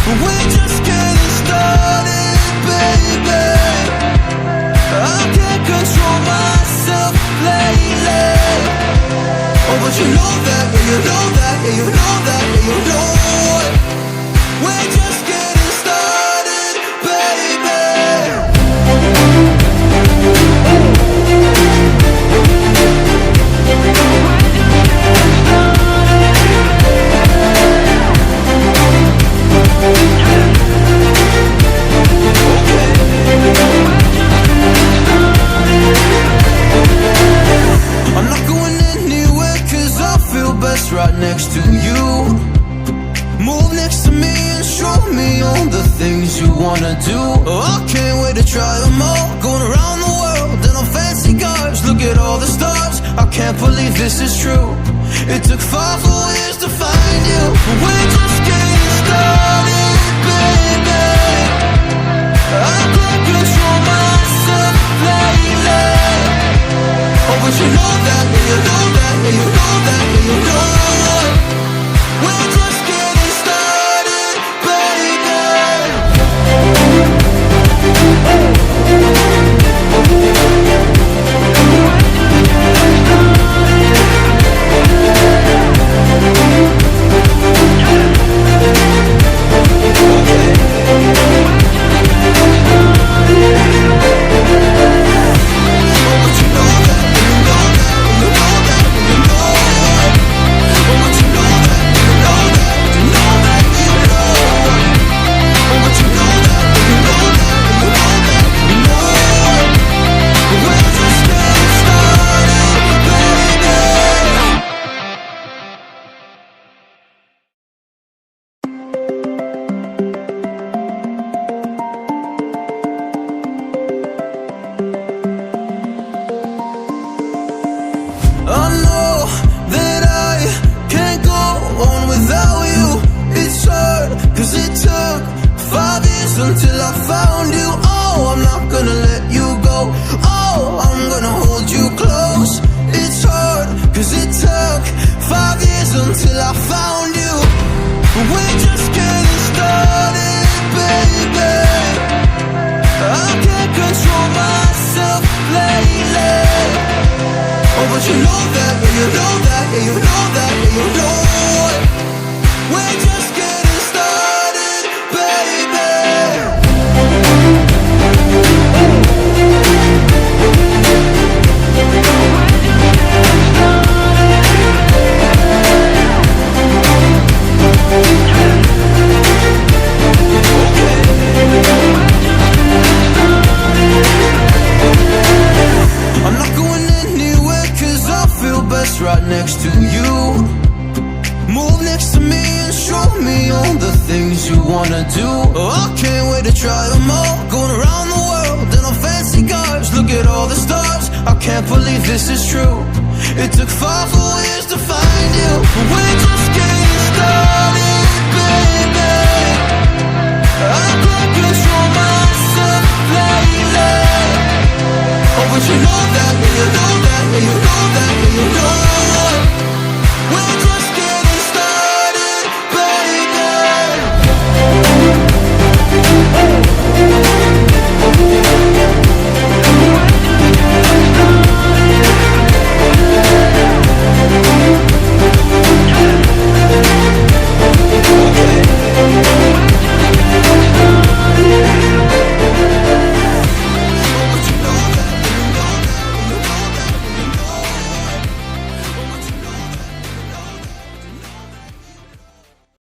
We're just getting started, baby. I can't control myself lately. Oh, but you know that, yeah, you know that, yeah, you know that, yeah, you know it. We're just getting started, baby. I'm not going anywhere 'cause I feel best right next to you. Move next to me and show me all the things you wanna do. Oh, I can't wait to try them all. Going around the world in on fancy cars. Look at all the stars, I can't believe this is true. It took 5 full years to find you. We're just getting started, baby. I can't control myself lately. Oh, but you know that, yeah, you know that, yeah, you know that, yeah, you know it. We're just getting started, baby. Until I found you, oh, I'm not gonna let you go. Oh, I'm gonna hold you close. It's hard, 'cause it took 5 years until I found you. We're just getting started, baby. I can't control myself lately. Oh, but you know that, yeah, you know that, yeah, you know that, yeah, you know it. We're just getting started, baby. I'm not going anywhere 'cause I feel best right next to you. Move next to me and show me all the things you wanna do. Oh, I can't wait to try them all. Going around the world in on fancy cars. Look at all the stars, I can't believe this is true. It took 5 full years to find you. We're just getting started.